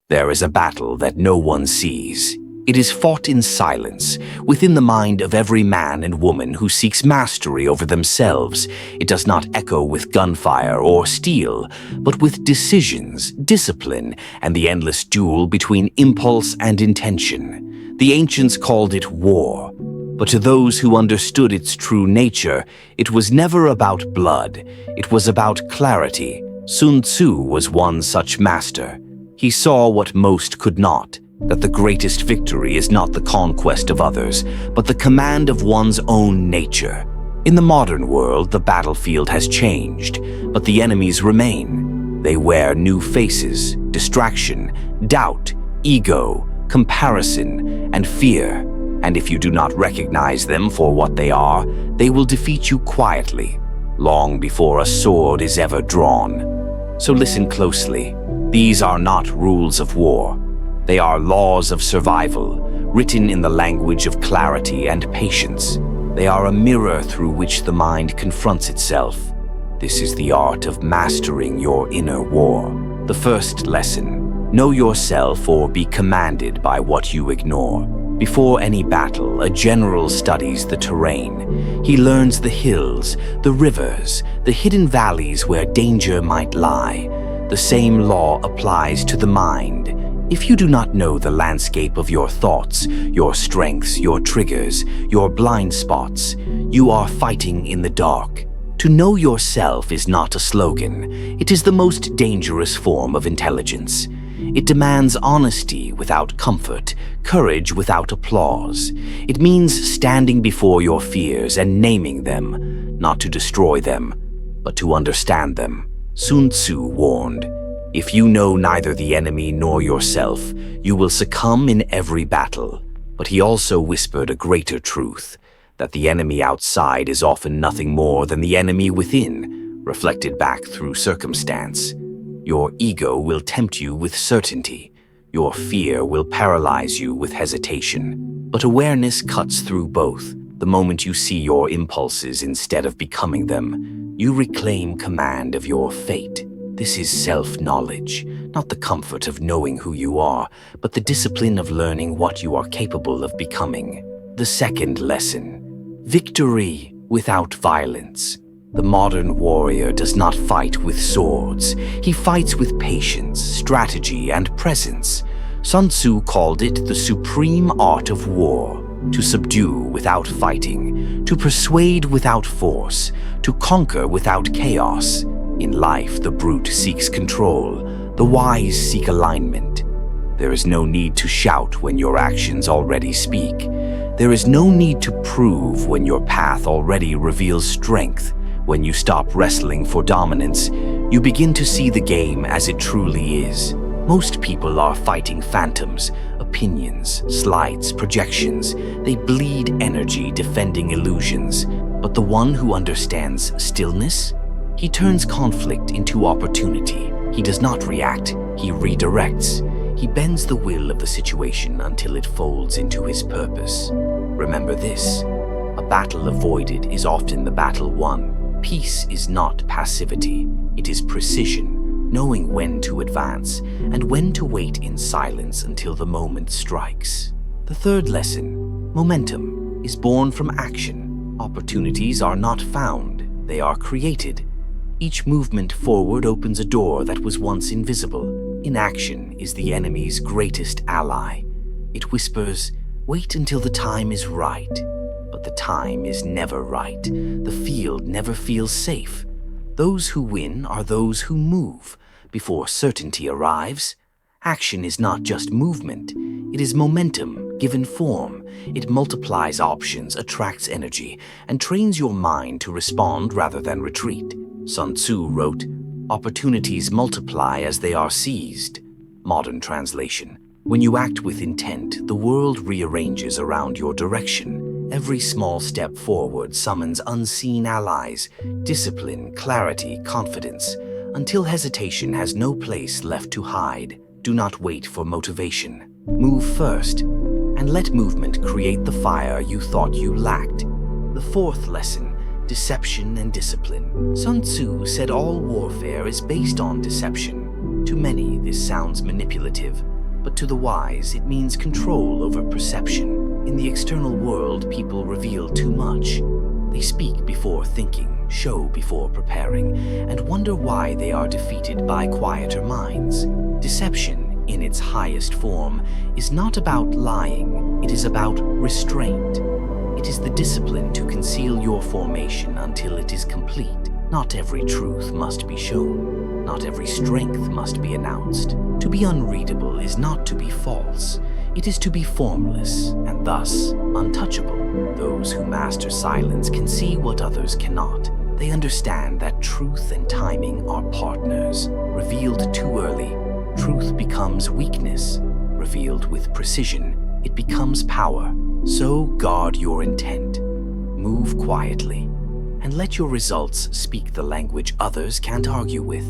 There is a battle that no one sees. It is fought in silence, within the mind of every man and woman who seeks mastery over themselves. It does not echo with gunfire or steel, but with decisions, discipline, and the endless duel between impulse and intention. The ancients called it war, but to those who understood its true nature, it was never about blood. It was about clarity. Sun Tzu was one such master. He saw what most could not, that the greatest victory is not the conquest of others, but the command of one's own nature. In the modern world, the battlefield has changed, but the enemies remain. They wear new faces: distraction, doubt, ego, comparison, and fear. And if you do not recognize them for what they are, they will defeat you quietly, long before a sword is ever drawn. So listen closely. These are not rules of war. They are laws of survival, written in the language of clarity and patience. They are a mirror through which the mind confronts itself. This is the art of mastering your inner war. The first lesson: know yourself or be commanded by what you ignore. Before any battle, a general studies the terrain. He learns the hills, the rivers, the hidden valleys where danger might lie. The same law applies to the mind. If you do not know the landscape of your thoughts, your strengths, your triggers, your blind spots, you are fighting in the dark. To know yourself is not a slogan. It is the most dangerous form of intelligence. It demands honesty without comfort, courage without applause. It means standing before your fears and naming them, not to destroy them, but to understand them. Sun Tzu warned, "If you know neither the enemy nor yourself, you will succumb in every battle." But he also whispered a greater truth, that the enemy outside is often nothing more than the enemy within, reflected back through circumstance. Your ego will tempt you with certainty. Your fear will paralyze you with hesitation. But awareness cuts through both. The moment you see your impulses instead of becoming them, you reclaim command of your fate. This is self-knowledge, not the comfort of knowing who you are, but the discipline of learning what you are capable of becoming. The second lesson: victory without violence. The modern warrior does not fight with swords. He fights with patience, strategy, and presence. Sun Tzu called it the supreme art of war. To subdue without fighting, to persuade without force, to conquer without chaos. In life, the brute seeks control, the wise seek alignment. There is no need to shout when your actions already speak. There is no need to prove when your path already reveals strength. When you stop wrestling for dominance, you begin to see the game as it truly is. Most people are fighting phantoms, opinions, slights, projections. They bleed energy defending illusions. But the one who understands stillness, he turns conflict into opportunity. He does not react, he redirects. He bends the will of the situation until it folds into his purpose. Remember this: a battle avoided is often the battle won. Peace is not passivity, it is precision. Knowing when to advance and when to wait in silence until the moment strikes. The third lesson: momentum is born from action. Opportunities are not found, they are created. Each movement forward opens a door that was once invisible. Inaction is the enemy's greatest ally. It whispers, "Wait until the time is right." But the time is never right. The field never feels safe. Those who win are those who move before certainty arrives. Action is not just movement. It is momentum given form. It multiplies options, attracts energy, and trains your mind to respond rather than retreat. Sun Tzu wrote, "Opportunities multiply as they are seized." Modern translation: when you act with intent, the world rearranges around your direction. Every small step forward summons unseen allies, discipline, clarity, confidence. Until hesitation has no place left to hide, do not wait for motivation. Move first, and let movement create the fire you thought you lacked. The fourth lesson: deception and discipline. Sun Tzu said all warfare is based on deception. To many, this sounds manipulative, but to the wise it means control over perception. In the external world, people reveal too much. They speak before thinking, show before preparing, and wonder why they are defeated by quieter minds. Deception, in its highest form, is not about lying, it is about restraint. It is the discipline to conceal your formation until it is complete. Not every truth must be shown. Not every strength must be announced. To be unreadable is not to be false. It is to be formless, and thus untouchable. Those who master silence can see what others cannot. They understand that truth and timing are partners. Revealed too early, truth becomes weakness. Revealed with precision, it becomes power. So guard your intent. Move quietly, and let your results speak the language others can't argue with.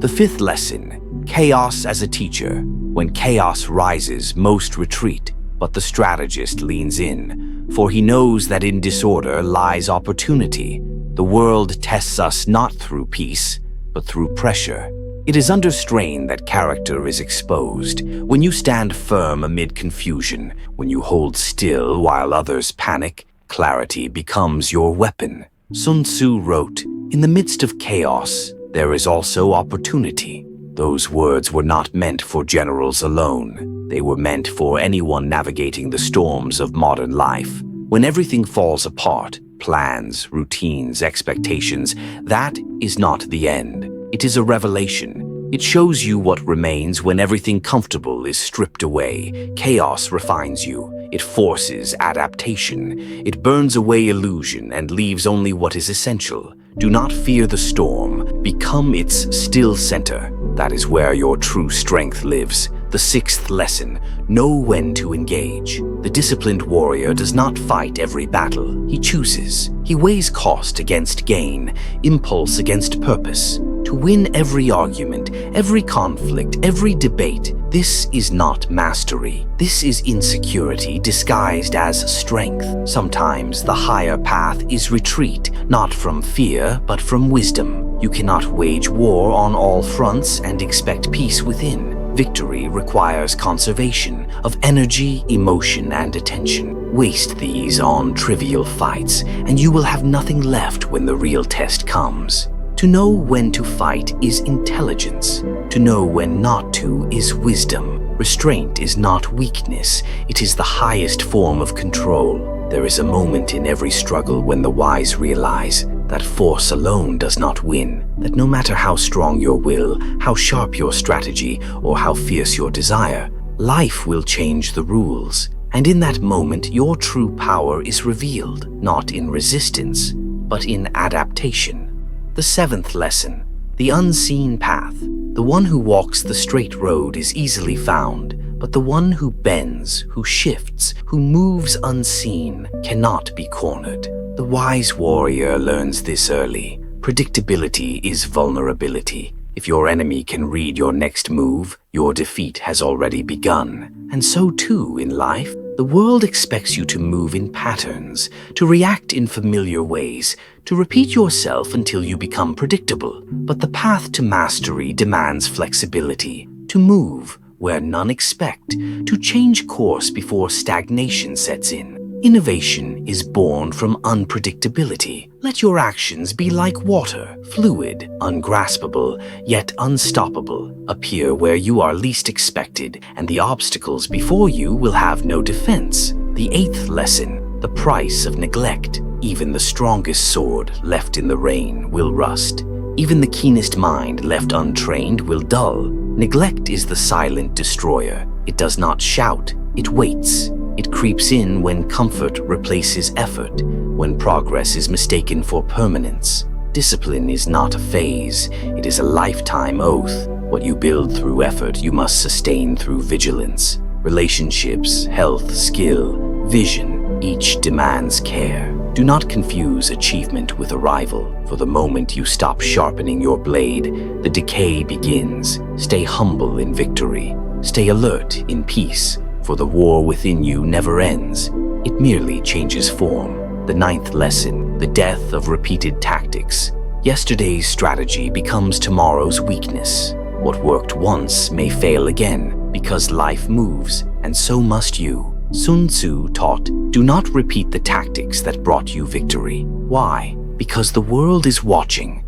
The fifth lesson, chaos as a teacher. When chaos rises, most retreat, but the strategist leans in, for he knows that in disorder lies opportunity. The world tests us not through peace, but through pressure. It is under strain that character is exposed. When you stand firm amid confusion, when you hold still while others panic, clarity becomes your weapon. Sun Tzu wrote, "In the midst of chaos, there is also opportunity." Those words were not meant for generals alone. They were meant for anyone navigating the storms of modern life. When everything falls apart, plans, routines, expectations, that is not the end. It is a revelation. It shows you what remains when everything comfortable is stripped away. Chaos refines you. It forces adaptation. It burns away illusion and leaves only what is essential. Do not fear the storm. Become its still center. That is where your true strength lives. The sixth lesson, know when to engage. The disciplined warrior does not fight every battle. He chooses. He weighs cost against gain, impulse against purpose. To win every argument, every conflict, every debate, this is not mastery. This is insecurity disguised as strength. Sometimes the higher path is retreat, not from fear, but from wisdom. You cannot wage war on all fronts and expect peace within. Victory requires conservation of energy, emotion, and attention. Waste these on trivial fights, and you will have nothing left when the real test comes. To know when to fight is intelligence. To know when not to is wisdom. Restraint is not weakness. It is the highest form of control. There is a moment in every struggle when the wise realize that force alone does not win, that no matter how strong your will, how sharp your strategy, or how fierce your desire, life will change the rules. And in that moment, your true power is revealed, not in resistance, but in adaptation. The seventh lesson, the unseen path. The one who walks the straight road is easily found, but the one who bends, who shifts, who moves unseen cannot be cornered. The wise warrior learns this early. Predictability is vulnerability. If your enemy can read your next move, your defeat has already begun. And so too in life, the world expects you to move in patterns, to react in familiar ways, to repeat yourself until you become predictable. But the path to mastery demands flexibility, to move where none expect, to change course before stagnation sets in. Innovation is born from unpredictability. Let your actions be like water, fluid, ungraspable, yet unstoppable. Appear where you are least expected, and the obstacles before you will have no defense. The eighth lesson, the price of neglect. Even the strongest sword left in the rain will rust. Even the keenest mind left untrained will dull. Neglect is the silent destroyer. It does not shout, it waits. It creeps in when comfort replaces effort, when progress is mistaken for permanence. Discipline is not a phase, it is a lifetime oath. What you build through effort, you must sustain through vigilance. Relationships, health, skill, vision, each demands care. Do not confuse achievement with arrival, for the moment you stop sharpening your blade, the decay begins. Stay humble in victory. Stay alert in peace. For the war within you never ends. It merely changes form. The ninth lesson, the death of repeated tactics. Yesterday's strategy becomes tomorrow's weakness. What worked once may fail again, because life moves, and so must you. Sun Tzu taught, do not repeat the tactics that brought you victory. Why? Because the world is watching.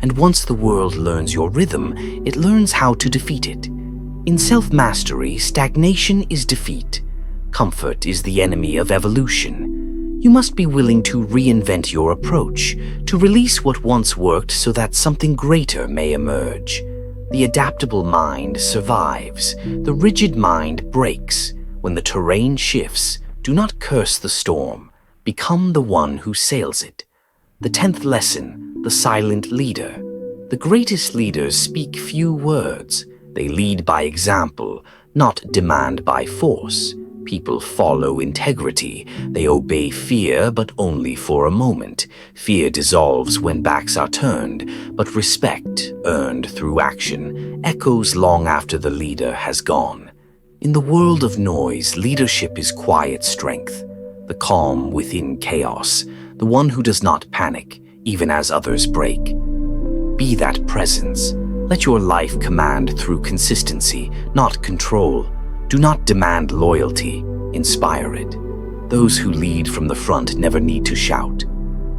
And once the world learns your rhythm, it learns how to defeat it. In self-mastery, stagnation is defeat. Comfort is the enemy of evolution. You must be willing to reinvent your approach, to release what once worked so that something greater may emerge. The adaptable mind survives. The rigid mind breaks. When the terrain shifts, do not curse the storm. Become the one who sails it. The 10th lesson, the silent leader. The greatest leaders speak few words. They lead by example, not demand by force. People follow integrity. They obey fear, but only for a moment. Fear dissolves when backs are turned, but respect, earned through action, echoes long after the leader has gone. In the world of noise, leadership is quiet strength, the calm within chaos, the one who does not panic, even as others break. Be that presence. Let your life command through consistency, not control. Do not demand loyalty, inspire it. Those who lead from the front never need to shout.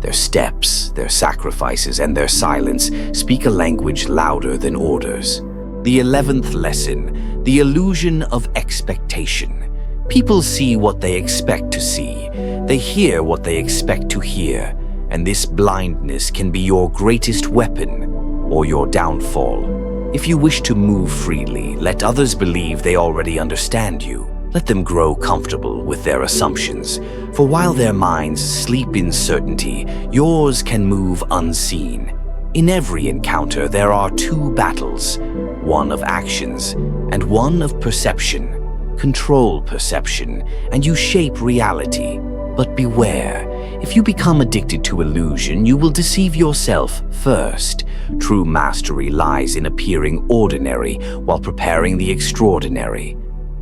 Their steps, their sacrifices, and their silence speak a language louder than orders. The 11th lesson, the illusion of expectation. People see what they expect to see. They hear what they expect to hear. And this blindness can be your greatest weapon or your downfall. If you wish to move freely, let others believe they already understand you. Let them grow comfortable with their assumptions. For while their minds sleep in certainty, yours can move unseen. In every encounter, there are two battles, one of actions and one of perception. Control perception, and you shape reality. But beware, if you become addicted to illusion, you will deceive yourself first. True mastery lies in appearing ordinary while preparing the extraordinary.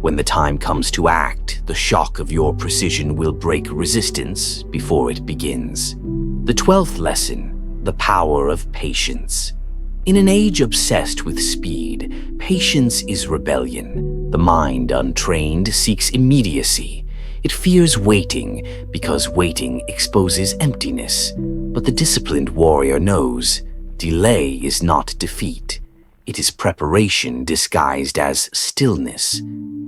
When the time comes to act, the shock of your precision will break resistance before it begins. The 12th lesson, the power of patience. In an age obsessed with speed, patience is rebellion. The mind untrained seeks immediacy. It fears waiting because waiting exposes emptiness. But the disciplined warrior knows delay is not defeat. It is preparation disguised as stillness.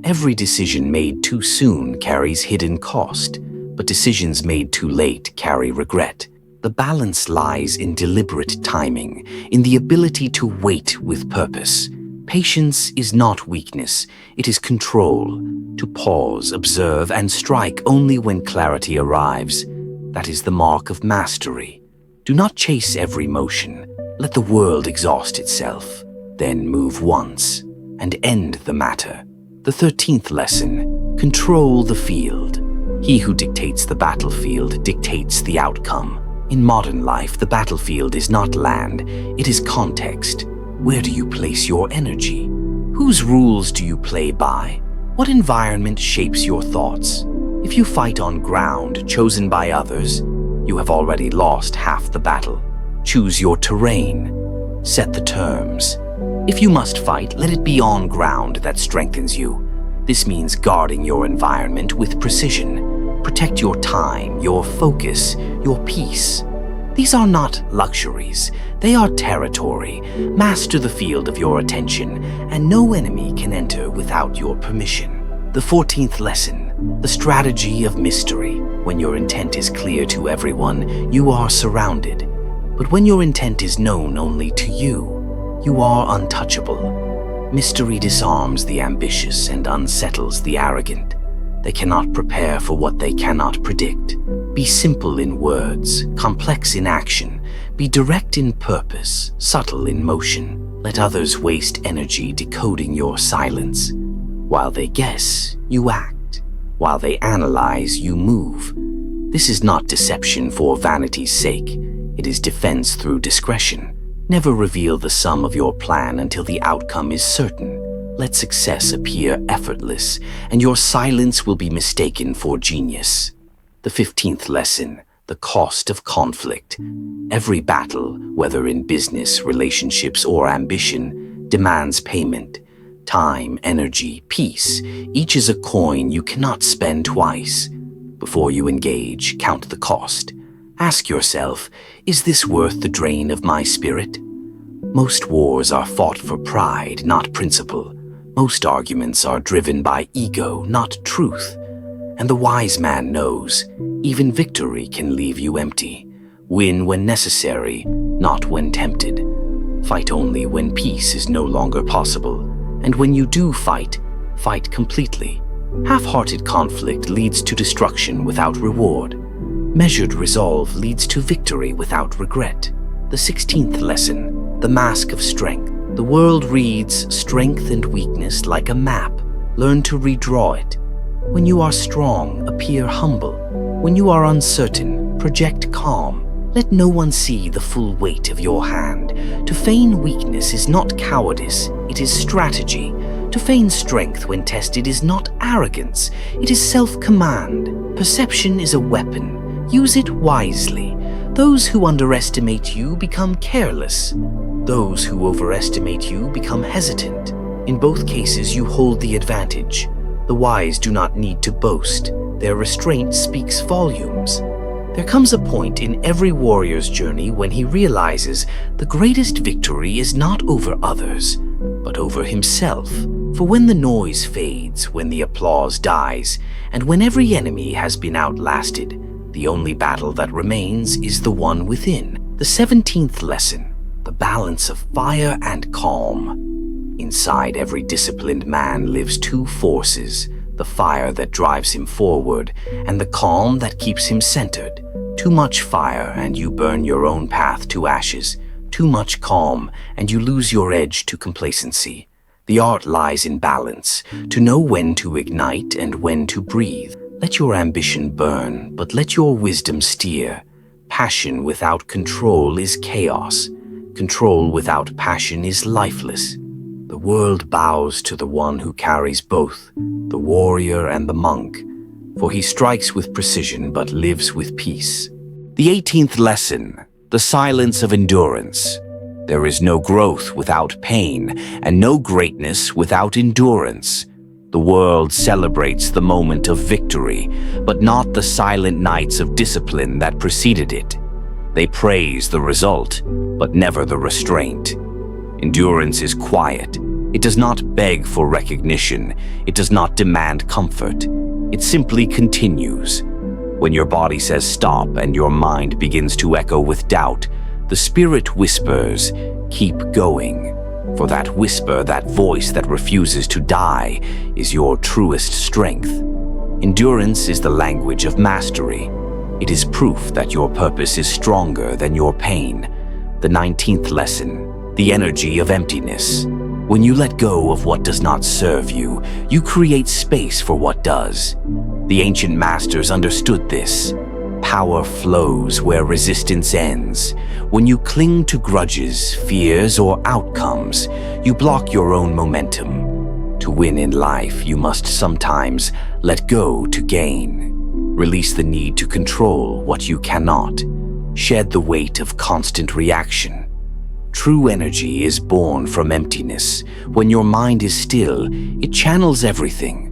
Every decision made too soon carries hidden cost, but decisions made too late carry regret. The balance lies in deliberate timing, in the ability to wait with purpose. Patience is not weakness, it is control. To pause, observe, and strike only when clarity arrives. That is the mark of mastery. Do not chase every motion. Let the world exhaust itself. Then move once and end the matter. The 13th lesson, control the field. He who dictates the battlefield dictates the outcome. In modern life, the battlefield is not land, it is context. Where do you place your energy? Whose rules do you play by? What environment shapes your thoughts? If you fight on ground chosen by others, you have already lost half the battle. Choose your terrain. Set the terms. If you must fight, let it be on ground that strengthens you. This means guarding your environment with precision. Protect your time, your focus, your peace. These are not luxuries, they are territory. Master the field of your attention, and no enemy can enter without your permission. The 14th lesson, the strategy of mystery. When your intent is clear to everyone, you are surrounded. But when your intent is known only to you, you are untouchable. Mystery disarms the ambitious and unsettles the arrogant. They cannot prepare for what they cannot predict. Be simple in words, complex in action. Be direct in purpose, subtle in motion. Let others waste energy decoding your silence. While they guess, you act. While they analyze, you move. This is not deception for vanity's sake. It is defense through discretion. Never reveal the sum of your plan until the outcome is certain. Let success appear effortless, and your silence will be mistaken for genius. The 15th lesson, the cost of conflict. Every battle, whether in business, relationships, or ambition, demands payment. Time, energy, peace, each is a coin you cannot spend twice. Before you engage, count the cost. Ask yourself, is this worth the drain of my spirit? Most wars are fought for pride, not principle. Most arguments are driven by ego, not truth. And the wise man knows, even victory can leave you empty. Win when necessary, not when tempted. Fight only when peace is no longer possible. And when you do fight, fight completely. Half-hearted conflict leads to destruction without reward. Measured resolve leads to victory without regret. The 16th lesson, the mask of strength. The world reads strength and weakness like a map. Learn to redraw it. When you are strong, appear humble. When you are uncertain, project calm. Let no one see the full weight of your hand. To feign weakness is not cowardice, it is strategy. To feign strength when tested is not arrogance, it is self-command. Perception is a weapon. Use it wisely. Those who underestimate you become careless. Those who overestimate you become hesitant. In both cases, you hold the advantage. The wise do not need to boast. Their restraint speaks volumes. There comes a point in every warrior's journey when he realizes the greatest victory is not over others, but over himself. For when the noise fades, when the applause dies, and when every enemy has been outlasted, the only battle that remains is the one within. The 17th lesson, the balance of fire and calm. Inside every disciplined man lives two forces, the fire that drives him forward, and the calm that keeps him centered. Too much fire and you burn your own path to ashes. Too much calm and you lose your edge to complacency. The art lies in balance, to know when to ignite and when to breathe. Let your ambition burn, but let your wisdom steer. Passion without control is chaos. Control without passion is lifeless. The world bows to the one who carries both, the warrior and the monk, for he strikes with precision but lives with peace. The 18th lesson, the silence of endurance. There is no growth without pain, and no greatness without endurance. The world celebrates the moment of victory, but not the silent nights of discipline that preceded it. They praise the result, but never the restraint. Endurance is quiet. It does not beg for recognition. It does not demand comfort. It simply continues. When your body says stop and your mind begins to echo with doubt, the spirit whispers, keep going. For that whisper, that voice that refuses to die, is your truest strength. Endurance is the language of mastery. It is proof that your purpose is stronger than your pain. The 19th lesson, the energy of emptiness. When you let go of what does not serve you, you create space for what does. The ancient masters understood this. Power flows where resistance ends. When you cling to grudges, fears, or outcomes, you block your own momentum. To win in life, you must sometimes let go to gain. Release the need to control what you cannot. Shed the weight of constant reaction. True energy is born from emptiness. When your mind is still, it channels everything.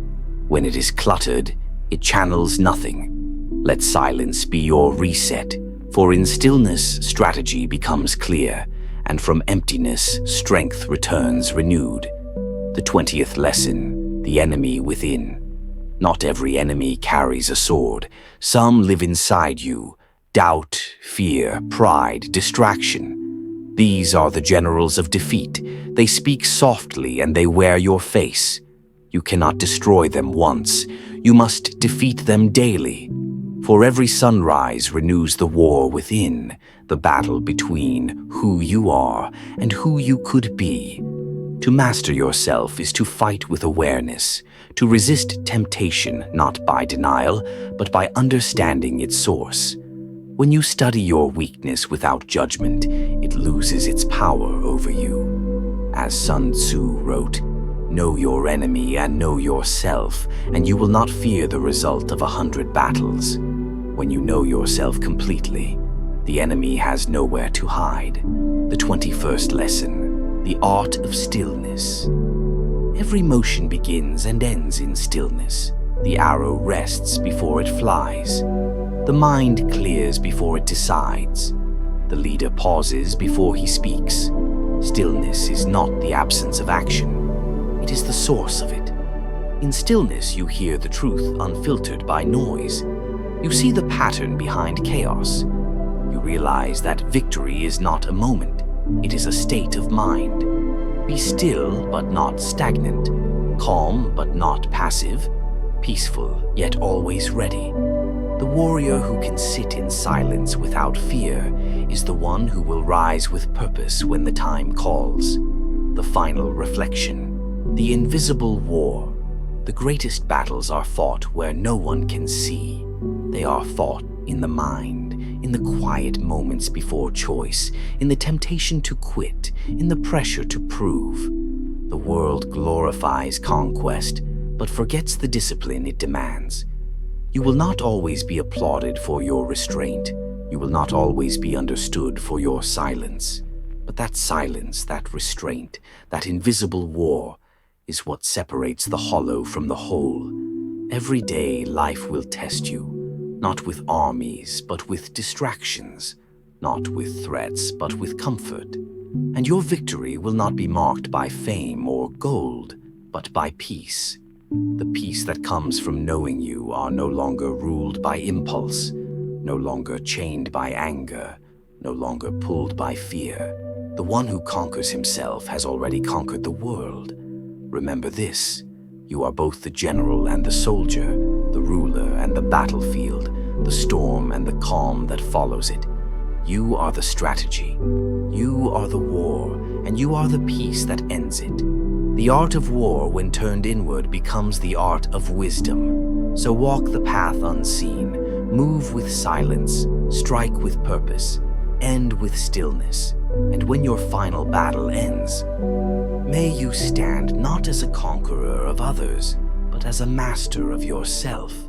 When it is cluttered, it channels nothing. Let silence be your reset, for in stillness, strategy becomes clear, and from emptiness, strength returns renewed. The 20th lesson, the enemy within. Not every enemy carries a sword. Some live inside you. Doubt, fear, pride, distraction. These are the generals of defeat. They speak softly and they wear your face. You cannot destroy them once. You must defeat them daily. For every sunrise renews the war within, the battle between who you are and who you could be. To master yourself is to fight with awareness, to resist temptation not by denial, but by understanding its source. When you study your weakness without judgment, it loses its power over you. As Sun Tzu wrote, "Know your enemy and know yourself, and you will not fear the result of 100 battles." When you know yourself completely, the enemy has nowhere to hide. The 21st lesson, The art of stillness. Every motion begins and ends in stillness. The arrow rests before it flies. The mind clears before it decides. The leader pauses before he speaks. Stillness is not the absence of action. It is the source of it. In stillness, you hear the truth unfiltered by noise. You see the pattern behind chaos. You realize that victory is not a moment. It is a state of mind. Be still, but not stagnant. Calm, but not passive. Peaceful, yet always ready. The warrior who can sit in silence without fear is the one who will rise with purpose when the time calls. The final reflection. The invisible war. The greatest battles are fought where no one can see. They are fought in the mind, in the quiet moments before choice, in the temptation to quit, in the pressure to prove. The world glorifies conquest, but forgets the discipline it demands. You will not always be applauded for your restraint. You will not always be understood for your silence. But that silence, that restraint, that invisible war is what separates the hollow from the whole. Every day life will test you, not with armies, but with distractions, not with threats, but with comfort. And your victory will not be marked by fame or gold, but by peace. The peace that comes from knowing you are no longer ruled by impulse, no longer chained by anger, no longer pulled by fear. The one who conquers himself has already conquered the world. Remember this, you are both the general and the soldier, the ruler and the battlefield, the storm and the calm that follows it. You are the strategy, you are the war, and you are the peace that ends it. The art of war, when turned inward, becomes the art of wisdom. So walk the path unseen, move with silence, strike with purpose, end with stillness. And when your final battle ends, may you stand not as a conqueror of others, but as a master of yourself.